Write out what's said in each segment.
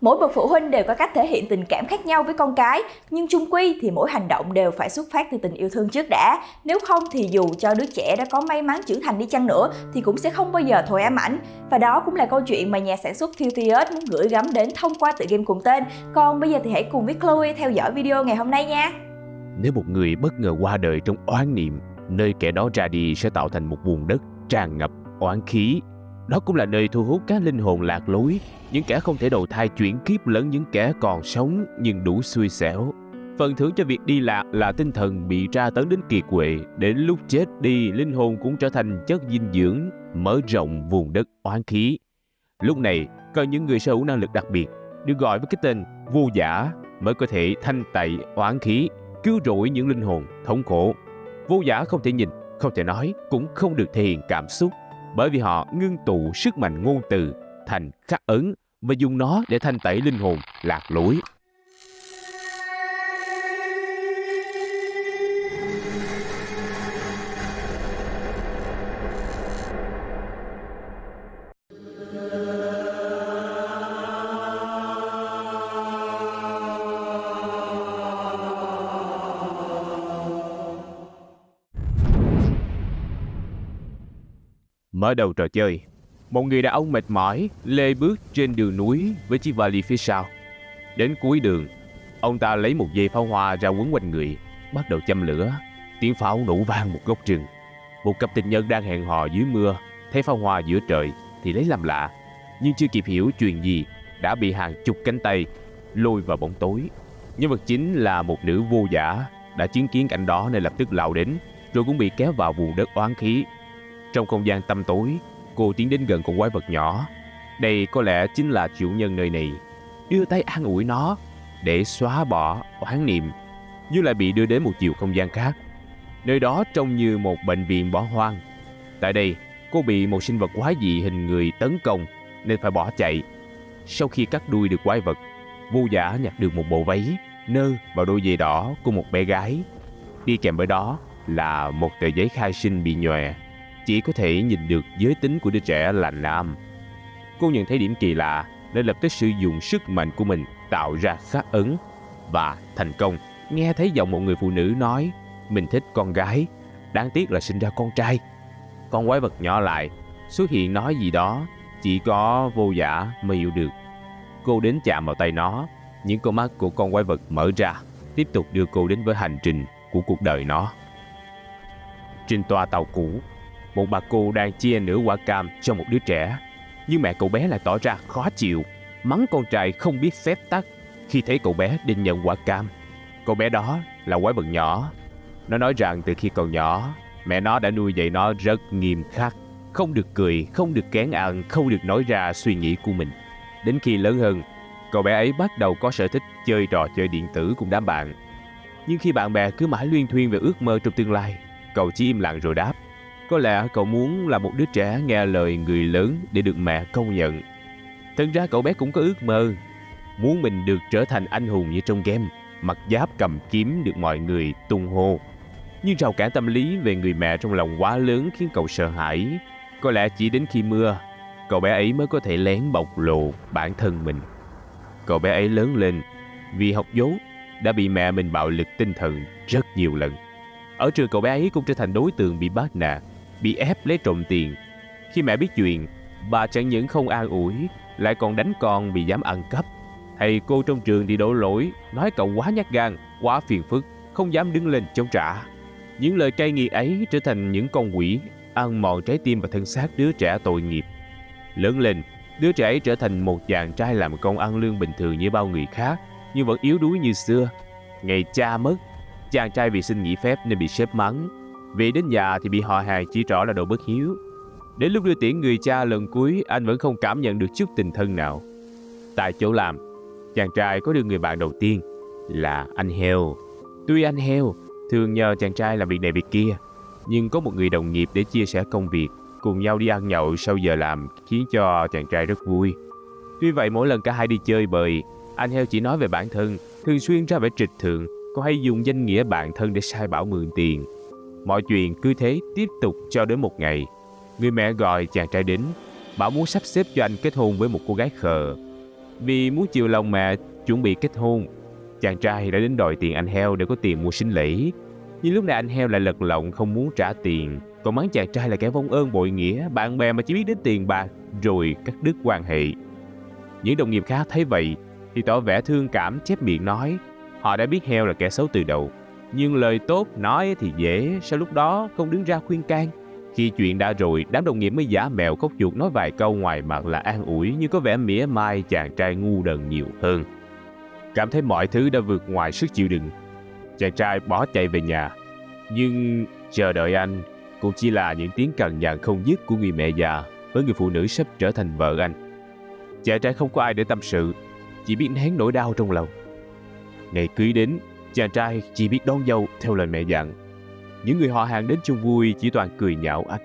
Mỗi bậc phụ huynh đều có cách thể hiện tình cảm khác nhau với con cái, nhưng chung quy thì mỗi hành động đều phải xuất phát từ tình yêu thương trước đã. Nếu không thì dù cho đứa trẻ đã có may mắn trưởng thành đi chăng nữa thì cũng sẽ không bao giờ thôi ám ảnh. Và đó cũng là câu chuyện mà nhà sản xuất Filthious muốn gửi gắm đến thông qua tựa game cùng tên. Còn bây giờ thì hãy cùng với Chloe theo dõi video ngày hôm nay nha. Nếu một người bất ngờ qua đời trong oán niệm, nơi kẻ đó ra đi sẽ tạo thành một vùng đất tràn ngập oán khí. Đó cũng là nơi thu hút các linh hồn lạc lối, những kẻ không thể đầu thai chuyển kiếp lẫn những kẻ còn sống nhưng đủ xui xẻo. Phần thưởng cho việc đi lạc là tinh thần bị tra tấn đến kiệt quệ, đến lúc chết đi linh hồn cũng trở thành chất dinh dưỡng, mở rộng vùng đất oán khí. Lúc này cần những người sở hữu năng lực đặc biệt, được gọi với cái tên vô giả, mới có thể thanh tẩy oán khí, cứu rỗi những linh hồn thống khổ. Vô giả không thể nhìn, không thể nói, cũng không được thể hiện cảm xúc, bởi vì họ ngưng tụ sức mạnh ngôn từ thành khắc ấn và dùng nó để thanh tẩy linh hồn lạc lối. Mở đầu trò chơi, một người đàn ông mệt mỏi lê bước trên đường núi với chiếc vali phía sau. Đến cuối đường, ông ta lấy một dây pháo hoa ra quấn quanh người, bắt đầu châm lửa. Tiếng pháo nổ vang một góc rừng. Một cặp tình nhân đang hẹn hò dưới mưa, thấy pháo hoa giữa trời thì lấy làm lạ, nhưng chưa kịp hiểu chuyện gì đã bị hàng chục cánh tay lôi vào bóng tối. Nhân vật chính là một nữ vô giả, đã chứng kiến cảnh đó nên lập tức lao đến, rồi cũng bị kéo vào vùng đất oán khí. Trong không gian tăm tối, cô tiến đến gần con quái vật nhỏ. Đây có lẽ chính là chủ nhân nơi này, đưa tay an ủi nó để xóa bỏ oán niệm, nhưng lại bị đưa đến một chiều không gian khác. Nơi đó trông như một bệnh viện bỏ hoang. Tại đây, cô bị một sinh vật quái dị hình người tấn công nên phải bỏ chạy. Sau khi cắt đuôi được quái vật, vô giả nhặt được một bộ váy, nơ và đôi giày đỏ của một bé gái. Đi kèm với đó là một tờ giấy khai sinh bị nhòe, chỉ có thể nhìn được giới tính của đứa trẻ là nam. Cô nhận thấy điểm kỳ lạ nên lập tức sử dụng sức mạnh của mình tạo ra khắc ấn và thành công. Nghe thấy giọng một người phụ nữ nói mình thích con gái, đáng tiếc là sinh ra con trai. Con quái vật nhỏ lại xuất hiện nói gì đó chỉ có vô giả mới hiểu được. Cô đến chạm vào tay nó, những con mắt của con quái vật mở ra, tiếp tục đưa cô đến với hành trình của cuộc đời nó. Trên toa tàu cũ, một bà cô đang chia nửa quả cam cho một đứa trẻ, nhưng mẹ cậu bé lại tỏ ra khó chịu, mắng con trai không biết phép tắc khi thấy cậu bé định nhận quả cam. Cậu bé đó là quái vật nhỏ. Nó nói rằng từ khi còn nhỏ, mẹ nó đã nuôi dạy nó rất nghiêm khắc, không được cười, không được kén ăn, không được nói ra suy nghĩ của mình. Đến khi lớn hơn, cậu bé ấy bắt đầu có sở thích chơi trò chơi điện tử cùng đám bạn. Nhưng khi bạn bè cứ mãi luyên thuyên về ước mơ trong tương lai, cậu chỉ im lặng rồi đáp: có lẽ cậu muốn là một đứa trẻ nghe lời người lớn để được mẹ công nhận. Thật ra cậu bé cũng có ước mơ, muốn mình được trở thành anh hùng như trong game, mặc giáp cầm kiếm được mọi người tung hô. Nhưng rào cản tâm lý về người mẹ trong lòng quá lớn khiến cậu sợ hãi. Có lẽ chỉ đến khi mưa, cậu bé ấy mới có thể lén bộc lộ bản thân mình. Cậu bé ấy lớn lên vì học dốt, đã bị mẹ mình bạo lực tinh thần rất nhiều lần. Ở trường, cậu bé ấy cũng trở thành đối tượng bị bắt nạt, bị ép lấy trộm tiền. Khi mẹ biết chuyện, bà chẳng những không an ủi, lại còn đánh con vì dám ăn cắp. Thầy cô trong trường thì đổ lỗi, nói cậu quá nhát gan, quá phiền phức, không dám đứng lên chống trả. Những lời cay nghiệt ấy trở thành những con quỷ ăn mòn trái tim và thân xác đứa trẻ tội nghiệp. Lớn lên, đứa trẻ ấy trở thành một chàng trai làm công ăn lương bình thường như bao người khác, nhưng vẫn yếu đuối như xưa. Ngày cha mất, chàng trai vì xin nghỉ phép nên bị sếp mắng. Về đến nhà thì bị họ hàng chỉ trỏ là đồ bất hiếu. Đến lúc đưa tiễn người cha lần cuối, anh vẫn không cảm nhận được chút tình thân nào. Tại chỗ làm, chàng trai có được người bạn đầu tiên là anh Heo. Tuy anh Heo thường nhờ chàng trai làm việc này việc kia, nhưng có một người đồng nghiệp để chia sẻ công việc, cùng nhau đi ăn nhậu sau giờ làm khiến cho chàng trai rất vui. Tuy vậy mỗi lần cả hai đi chơi bời, anh Heo chỉ nói về bản thân, thường xuyên ra vẻ trịch thượng, còn hay dùng danh nghĩa bạn thân để sai bảo mượn tiền. Mọi chuyện cứ thế tiếp tục cho đến một ngày, người mẹ gọi chàng trai đến, bảo muốn sắp xếp cho anh kết hôn với một cô gái khờ. Vì muốn chiều lòng mẹ chuẩn bị kết hôn, chàng trai đã đến đòi tiền anh heo để có tiền mua sinh lễ. Nhưng lúc này anh heo lại lật lọng không muốn trả tiền, còn mắng chàng trai là kẻ vong ơn bội nghĩa, bạn bè mà chỉ biết đến tiền bạc rồi cắt đứt quan hệ. Những đồng nghiệp khác thấy vậy thì tỏ vẻ thương cảm, chép miệng nói họ đã biết heo là kẻ xấu từ đầu, nhưng lời tốt nói thì dễ, sao lúc đó không đứng ra khuyên can. Khi chuyện đã rồi, đám đồng nghiệp mới giả mèo khóc chuột nói vài câu ngoài mặt là an ủi, nhưng có vẻ mỉa mai chàng trai ngu đần nhiều hơn. Cảm thấy mọi thứ đã vượt ngoài sức chịu đựng, chàng trai bỏ chạy về nhà. Nhưng chờ đợi anh cũng chỉ là những tiếng cằn nhằn không dứt của người mẹ già với người phụ nữ sắp trở thành vợ anh. Chàng trai không có ai để tâm sự, chỉ biết nén nỗi đau trong lòng. Ngày cưới đến, chàng trai chỉ biết đón dâu theo lời mẹ dặn. Những người họ hàng đến chung vui chỉ toàn cười nhạo anh.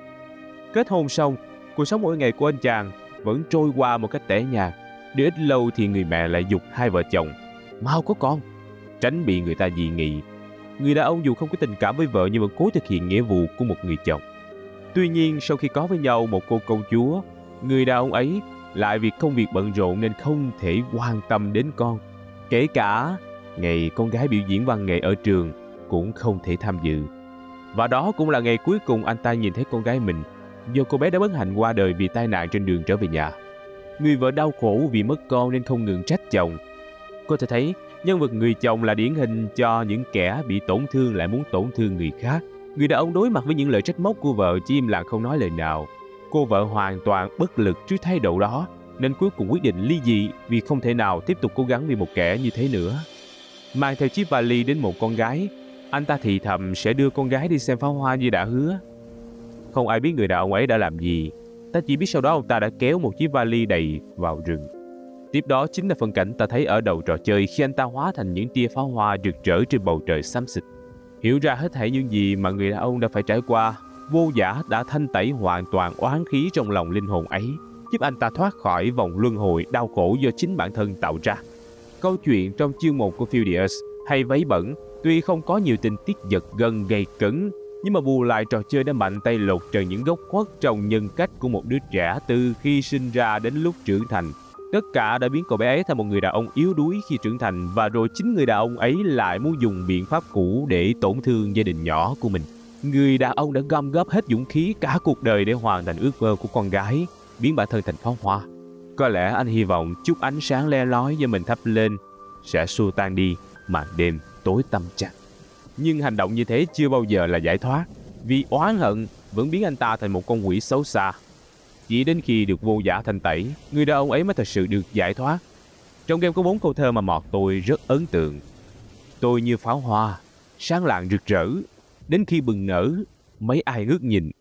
Kết hôn xong, cuộc sống mỗi ngày của anh chàng vẫn trôi qua một cách tẻ nhạt. Để ít lâu thì người mẹ lại giục hai vợ chồng mau có con, tránh bị người ta dị nghị. Người đàn ông dù không có tình cảm với vợ nhưng vẫn cố thực hiện nghĩa vụ của một người chồng. Tuy nhiên sau khi có với nhau một cô công chúa, người đàn ông ấy lại vì công việc bận rộn nên không thể quan tâm đến con. Kể cả ngày con gái biểu diễn văn nghệ ở trường cũng không thể tham dự. Và đó cũng là ngày cuối cùng anh ta nhìn thấy con gái mình, do cô bé đã bất hạnh qua đời vì tai nạn trên đường trở về nhà. Người vợ đau khổ vì mất con nên không ngừng trách chồng. Có thể thấy nhân vật người chồng là điển hình cho những kẻ bị tổn thương lại muốn tổn thương người khác. Người đàn ông đối mặt với những lời trách móc của vợ chỉ im lặng không nói lời nào. Cô vợ hoàn toàn bất lực trước thái độ đó nên cuối cùng quyết định ly dị vì không thể nào tiếp tục cố gắng vì một kẻ như thế nữa. Mang theo chiếc vali đến một con gái, anh ta thì thầm sẽ đưa con gái đi xem pháo hoa như đã hứa. Không ai biết người đàn ông ấy đã làm gì. Ta chỉ biết sau đó ông ta đã kéo một chiếc vali đầy vào rừng. Tiếp đó chính là phân cảnh ta thấy ở đầu trò chơi khi anh ta hóa thành những tia pháo hoa rực rỡ trên bầu trời xám xịt. Hiểu ra hết thảy những gì mà người đàn ông đã phải trải qua, Vô Giả đã thanh tẩy hoàn toàn oán khí trong lòng linh hồn ấy, giúp anh ta thoát khỏi vòng luân hồi đau khổ do chính bản thân tạo ra. Câu chuyện trong chương 1 của Phidias hay Váy Bẩn tuy không có nhiều tình tiết giật gân gay cấn, nhưng mà bù lại trò chơi đã mạnh tay lột trần những góc khuất trong nhân cách của một đứa trẻ từ khi sinh ra đến lúc trưởng thành. Tất cả đã biến cậu bé ấy thành một người đàn ông yếu đuối khi trưởng thành, và rồi chính người đàn ông ấy lại muốn dùng biện pháp cũ để tổn thương gia đình nhỏ của mình. Người đàn ông đã gom góp hết dũng khí cả cuộc đời để hoàn thành ước mơ của con gái, biến bản thân thành pháo hoa. Có lẽ anh hy vọng chút ánh sáng le lói do mình thắp lên sẽ xua tan đi màn đêm tối tăm chặt. Nhưng hành động như thế chưa bao giờ là giải thoát, vì oán hận vẫn biến anh ta thành một con quỷ xấu xa. Chỉ đến khi được Vô Giả thanh tẩy, người đàn ông ấy mới thật sự được giải thoát. Trong game có 4 câu thơ mà mọt tôi rất ấn tượng. Tôi như pháo hoa, sáng lạng rực rỡ, đến khi bừng nở, mấy ai ngước nhìn.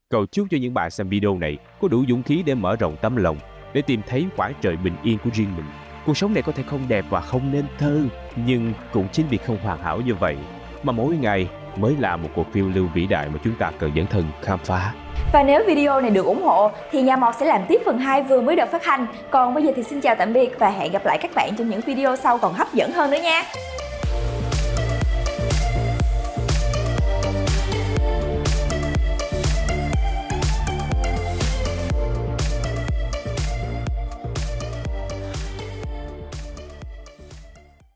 Cầu chúc cho những bạn xem video này có đủ dũng khí để mở rộng tấm lòng, để tìm thấy khoảng trời bình yên của riêng mình. Cuộc sống này có thể không đẹp và không nên thơ, nhưng cũng chính vì không hoàn hảo như vậy mà mỗi ngày mới là một cuộc phiêu lưu vĩ đại mà chúng ta cần dấn thân khám phá. Và nếu video này được ủng hộ thì Nhà Mọt sẽ làm tiếp phần 2 vừa mới được phát hành. Còn bây giờ thì xin chào tạm biệt và hẹn gặp lại các bạn trong những video sau còn hấp dẫn hơn nữa nha.